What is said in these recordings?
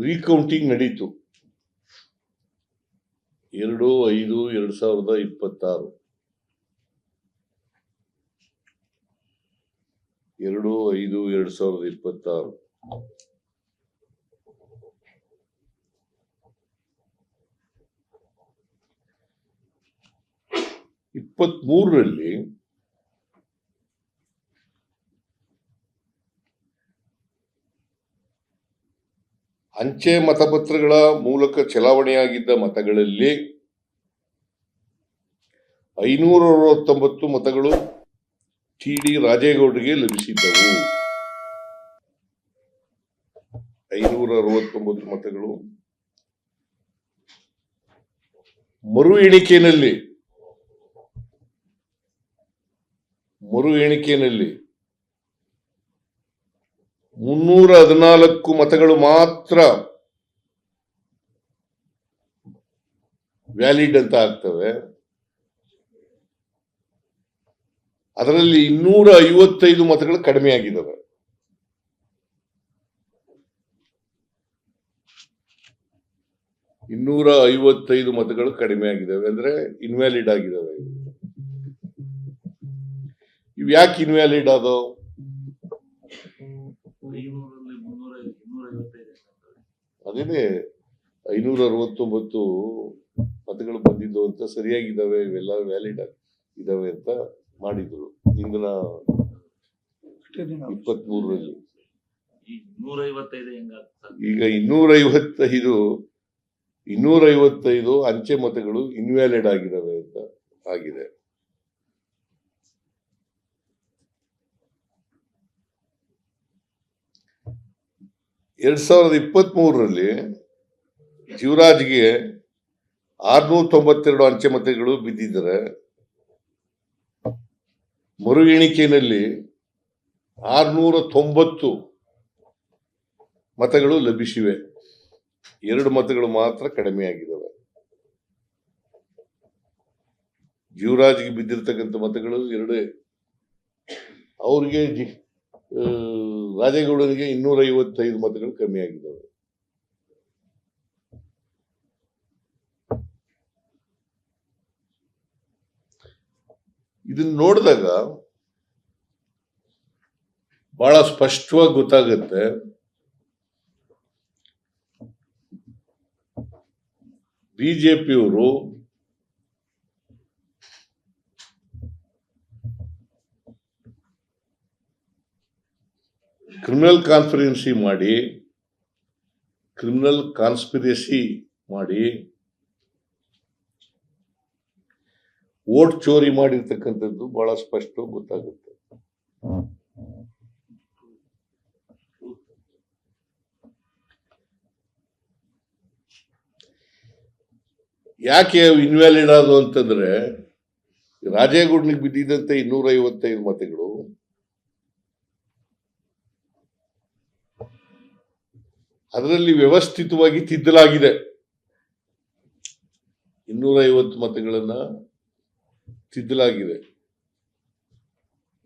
Recounting ನಡೀತು 2/5/2026 2/5/2026 23ರಲ್ಲಿ ಅಂಚೆ ಮತಪತ್ರಗಳ ಮೂಲಕ ಚಲಾವಣೆಯಾಗಿದ್ದ ಮತಗಳಲ್ಲಿ 569 ಮತಗಳು ಟಿ.ಡಿ. ರಾಜೇಗೌಡರಿಗೆ ಲಭಿಸಿದ್ದವು. 569 ಮತಗಳು. ಮರು ಎಣಿಕೆಯಲ್ಲಿ 314 ಮತಗಳು ಮಾತ್ರ ವ್ಯಾಲಿಡ್ ಅಂತ ಆಗ್ತವೆ. ಅದರಲ್ಲಿ 255 ಮತಗಳು ಕಡಿಮೆ ಆಗಿದ್ದಾವೆ. 255 ಮತಗಳು ಕಡಿಮೆ ಆಗಿದ್ದಾವೆ ಅಂದ್ರೆ ಇನ್ವ್ಯಾಲಿಡ್ ಆಗಿದ್ದಾವೆ. ಇವು ಯಾಕೆ ಇನ್ವ್ಯಾಲಿಡ್ ಆದವು? ಅದೇನೆ 569 ಮತಗಳು ಬಂದಿದ್ದು ಅಂತ ಸರಿಯಾಗಿದ್ದಾವೆ, ಇವೆಲ್ಲ ವ್ಯಾಲಿಡ್ ಇದಾವೆ ಅಂತ ಮಾಡಿದ್ರು ಇಂದಿನ 23ರಲ್ಲಿ. ಈಗ 255 ಅಂಚೆ ಮತಗಳು ಇನ್ವ್ಯಾಲಿಡ್ ಆಗಿದ್ದಾವೆ ಅಂತ ಆಗಿದೆ. ಎರಡ್ 2023ರಲ್ಲಿ ಶಿವರಾಜ್ಗೆ 692 ಅಂಚೆ ಮತಗಳು ಬಿದ್ದಿದ್ದಾರೆ. ಮರು ಎಣಿಕೆಯಲ್ಲಿ 690 ಮತಗಳು ಲಭಿಸಿವೆ. 2 ಮತಗಳು ಮಾತ್ರ ಕಡಿಮೆ ಆಗಿದ್ದಾವೆ. ಶಿವರಾಜ್ಗೆ ಬಿದ್ದಿರ್ತಕ್ಕಂಥ ಮತಗಳು 2. ಅವ್ರಿಗೆ ರಾಜೇಗೌಡರಿಗೆ 255 ಮತಗಳು ಕಮ್ಮಿ ಆಗಿದ್ದಾವೆ. ಇದನ್ನ ನೋಡಿದಾಗ ಬಹಳ ಸ್ಪಷ್ಟವಾಗಿ ಗೊತ್ತಾಗುತ್ತೆ ಬಿಜೆಪಿಯವರು ಕ್ರಿಮಿನಲ್ ಕಾನ್ಸ್ಪಿರಸಿ ಮಾಡಿ ವೋಟ್ ಚೋರಿ ಮಾಡಿರ್ತಕ್ಕಂಥದ್ದು ಬಹಳ ಸ್ಪಷ್ಟವಾಗಿ ಗೊತ್ತಾಗುತ್ತೆ. ಯಾಕೆ ಇನ್ವ್ಯಾಲಿಡ್ ಆದವು ಅಂತಂದ್ರೆ, ರಾಜೇಗೌಡನಿಗೆ ಬಿದ್ದಿದ್ದಂತೆ 255 ಮತಗಳು ಅದರಲ್ಲಿ ವ್ಯವಸ್ಥಿತವಾಗಿ ತಿದ್ದಲಾಗಿದೆ. 250 ಮತಗಳನ್ನ ತಿದ್ದಲಾಗಿದೆ.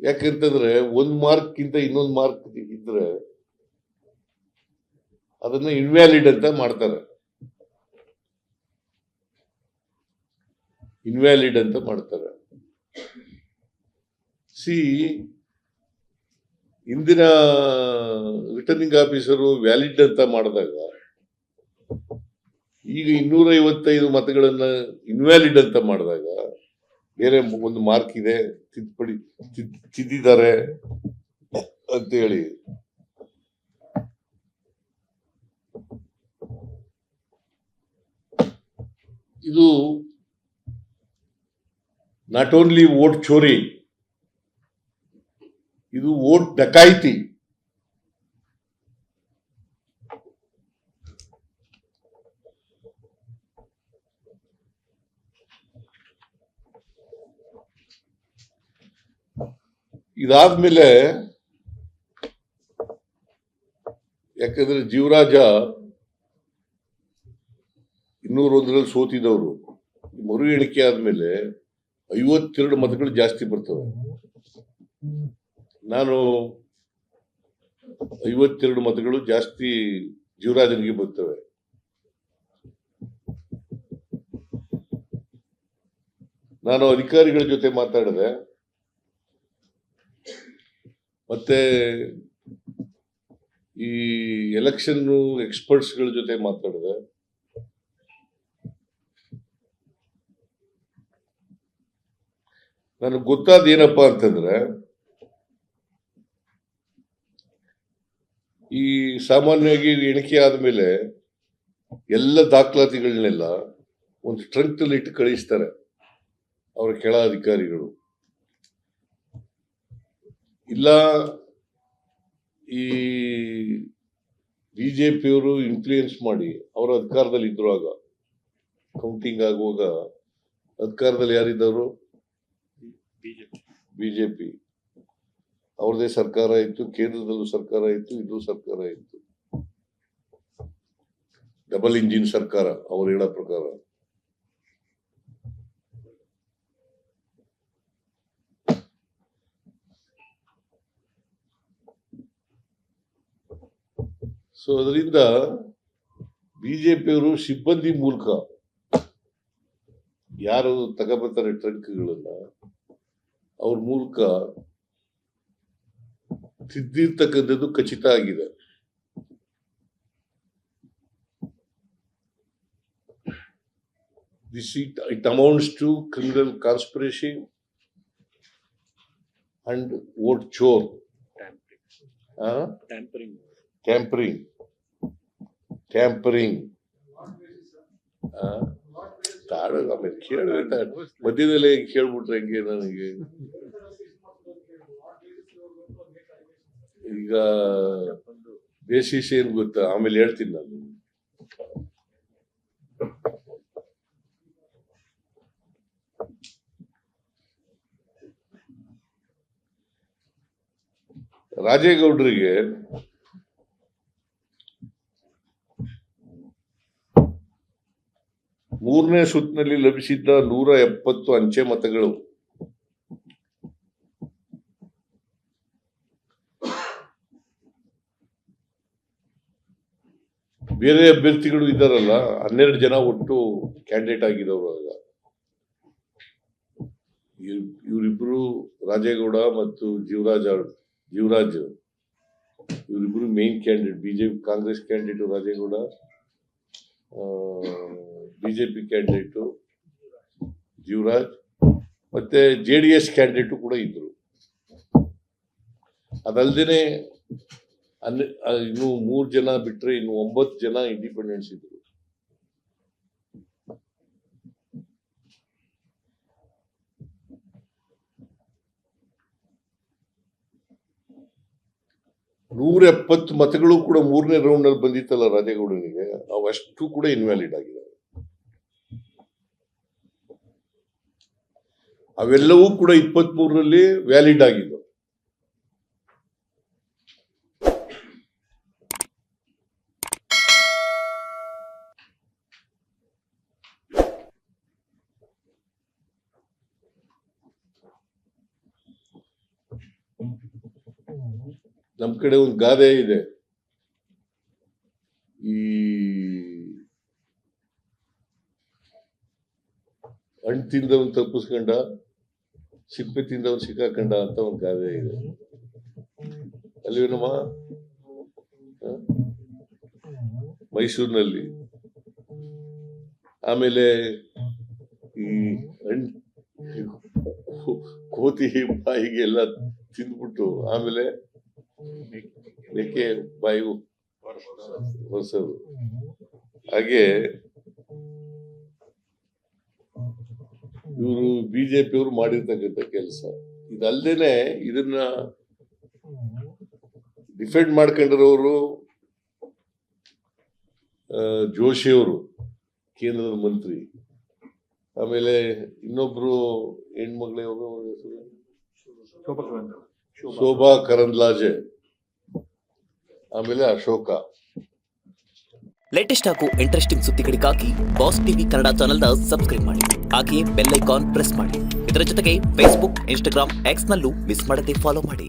ಯಾಕಂತಂದ್ರೆ ಒಂದು ಮಾರ್ಕ್ಗಿಂತ ಇನ್ನೊಂದು ಮಾರ್ಕ್ ಇದ್ರೆ ಅದನ್ನ ಇನ್ವ್ಯಾಲಿಡ್ ಅಂತ ಮಾಡ್ತಾರೆ. ಇಂದಿನ ರಿಟರ್ನಿಂಗ್ ಆಫೀಸರು ವ್ಯಾಲಿಡ್ ಅಂತ ಮಾಡಿದಾಗ ಈಗ 255 ಮತಗಳನ್ನ ಇನ್ವ್ಯಾಲಿಡ್ ಅಂತ ಮಾಡಿದಾಗ ಬೇರೆ ಒಂದು ಮಾರ್ಕ್ ಇದೆ, ತಿದ್ದಿದ್ದಾರೆ ಅಂತ ಹೇಳಿ ಇದು ನಾಟ್ ಓನ್ಲಿ ವೋಟ್ ಚೋರಿ, ಇದು ವೋಟ್ ಡಕಾಯಿತಿ. ಇದಾದ್ಮೇಲೆ ಯಾಕಂದ್ರೆ ಜೀವರಾಜ 201ರಲ್ಲಿ ಸೋತಿದವರು, ಮರು ಎಣಿಕೆ ಆದ್ಮೇಲೆ 52 ಮತಗಳು ಜಾಸ್ತಿ ಬರ್ತವೆ. ನಾನು 52 ಮತಗಳು ಜಾಸ್ತಿ ಜೀವರಾಜನಿಗೆ ಬರ್ತವೆ. ನಾನು ಅಧಿಕಾರಿಗಳ ಜೊತೆ ಮಾತಾಡಿದೆ, ಮತ್ತೆ ಈ ಎಲೆಕ್ಷನ್ ಎಕ್ಸ್ಪರ್ಟ್ಸ್ಗಳ ಜೊತೆ ಮಾತಾಡಿದೆ. ನನಗೆ ಗೊತ್ತಾದ ಏನಪ್ಪಾ ಅಂತಂದ್ರೆ, ಈ ಸಾಮಾನ್ಯವಾಗಿ ಎಣಿಕೆ ಆದ್ಮೇಲೆ ಎಲ್ಲ ದಾಖಲಾತಿಗಳನ್ನೆಲ್ಲ ಒಂದು ಟ್ರಂಕ್ ನಲ್ಲಿ ಇಟ್ಟು ಕಳಿಸ್ತಾರೆ ಅವರ ಕೆಳ ಅಧಿಕಾರಿಗಳು. ಇಲ್ಲ ಈ ಬಿಜೆಪಿಯವರು ಇನ್ಫ್ಲೂಯೆನ್ಸ್ ಮಾಡಿ ಅವರ ಅಧಿಕಾರದಲ್ಲಿ ಇದ್ರು. ಆಗ ಕೌಂಟಿಂಗ್ ಆಗುವಾಗ ಅಧಿಕಾರದಲ್ಲಿ ಯಾರಿದ್ದವರು? ಬಿಜೆಪಿ. ಅವ್ರದೇ ಸರ್ಕಾರ ಇತ್ತು, ಕೇಂದ್ರದಲ್ಲೂ ಸರ್ಕಾರ ಇತ್ತು, ಇದು ಸರ್ಕಾರ ಇತ್ತು. ಡಬಲ್ ಇಂಜಿನ್ ಸರ್ಕಾರ ಅವ್ರು ಹೇಳೋ ಪ್ರಕಾರ. ಸೊ ಅದರಿಂದ ಬಿಜೆಪಿಯವರು ಸಿಬ್ಬಂದಿ ಮೂಲಕ ಯಾರು ತಗೋಬರ್ತಾರೆ ಟ್ರಂಕ್ಗಳನ್ನ, ಅವ್ರ ಮೂಲಕ ತಿದ್ದಿರ್ತಕ್ಕಂಥದ್ದು ಖಚಿತ ಆಗಿದೆ. It amounts to criminal conspiracy and vote chore. Tampering. ಆಮೇಲೆ ಮಧ್ಯದಲ್ಲೇ ಕೇಳ್ಬಿಟ್ರೆ ಹೆಂಗೆ ನನಗೆ? ಈಗ ಬೇಸಿಸ್ ಏನ್ ಗೊತ್ತಾ, ಆಮೇಲೆ ಹೇಳ್ತೀನಿ ನಾನು. ರಾಜೇಗೌಡರಿಗೆ ಮೂರನೇ ಸುತ್ತಿನಲ್ಲಿ ಲಭಿಸಿದ್ದ 170 ಅಂಚೆ ಮತಗಳು ಬೇರೆ ಅಭ್ಯರ್ಥಿಗಳು ಇದ್ದಾರಲ್ಲ, 12 ಜನ ಒಟ್ಟು ಕ್ಯಾಂಡಿಡೇಟ್ ಆಗಿದವರು. ಆಗ ಇವರಿಬ್ರು ರಾಜೇಗೌಡ ಮತ್ತು ಜೀವರಾಜ್ ಇವರಿಬ್ರು main candidate. BJP Congress candidate Rajegowda, BJP candidate Jeevaraj, ಮತ್ತೆ JDS ಕ್ಯಾಂಡಿಡೇಟು ಕೂಡ ಇದ್ರು. ಅದಲ್ದೇನೆ ಇನ್ನು 3 ಜನ ಬಿಟ್ರೆ ಇನ್ನು 9 ಜನ ಇಂಡಿಪೆಂಡೆನ್ಸ್ ಇದ್ರು. ನೂರ 70 ಮತಗಳು ಕೂಡ ಮೂರನೇ ರೌಂಡ್ ನಲ್ಲಿ ಬಂದಿತ್ತಲ್ಲ ರಾಜೇಗೌಡನಿಗೆ, ಅವಷ್ಟು ಕೂಡ ಇನ್ವ್ಯಾಲಿಡ್ ಆಗಿದ್ದಾವೆ. ಅವೆಲ್ಲವೂ ಕೂಡ 23ರಲ್ಲಿ ವ್ಯಾಲಿಡ್ ಆಗಿದ್ದು. ನಮ್ ಕಡೆ ಒಂದು ಗಾದೆ ಇದೆ, ಈ ಹಣ್ಣು ತಿಂದವನ್ ತಪ್ಪಿಸ್ಕೊಂಡ, ಸಿಪ್ಪೆ ತಿಂದವನ್ ಸಿಕ್ಕಾಕೊಂಡ ಅಂತ ಒಂದು ಗಾದೆ ಇದೆ ಅಲ್ವೇನಮ್ಮ? ಮೈಸೂರಿನಲ್ಲಿ. ಆಮೇಲೆ ಈ ಕೋತಿ ಬಾಯಿಗೆ ಎಲ್ಲ ತಿಂದ್ಬಿಟ್ಟು ಆಮೇಲೆ ಮೇಕೆ ಬಾಯಿಗೂ ಹೊಸದು. ಹಾಗೆ ಇವರು ಬಿಜೆಪಿಯವರು ಮಾಡಿರ್ತಕ್ಕಂಥ ಕೆಲಸ ಇದಲ್ದೇನೆ ಇದನ್ನ ಡಿಫೆಂಡ್ ಮಾಡ್ಕೊಂಡಿರೋರು ಜೋಶಿಯವರು, ಕೇಂದ್ರದ ಮಂತ್ರಿ. ಆಮೇಲೆ ಇನ್ನೊಬ್ರು ಹೆಣ್ಮಗಳವರು ಶೋಭಾ ಕರಂದ್ಲಾಜೆ, ಆಮೇಲೆ ಅಶೋಕ. ಲೇಟೆಸ್ಟ್ ಹಾಗೂ ಇಂಟ್ರೆಸ್ಟಿಂಗ್ ಸುದ್ದಿಗಳಿಗಾಗಿ ಬಾಸ್ ಟಿವಿ ಕನ್ನಡ ಚಾನೆಲ್ನ ಸಬ್ಸ್ಕ್ರೈಬ್ ಮಾಡಿ. ಹಾಗೆಯೇ ಬೆಲ್ ಐಕಾನ್ ಪ್ರೆಸ್ ಮಾಡಿ. ಇದರ ಜೊತೆಗೆ ಫೇಸ್ಬುಕ್, ಇನ್ಸ್ಟಾಗ್ರಾಮ್, ಎಕ್ಸ್ ನಲ್ಲೂ ಮಿಸ್ ಮಾಡದೆ ಫಾಲೋ ಮಾಡಿ.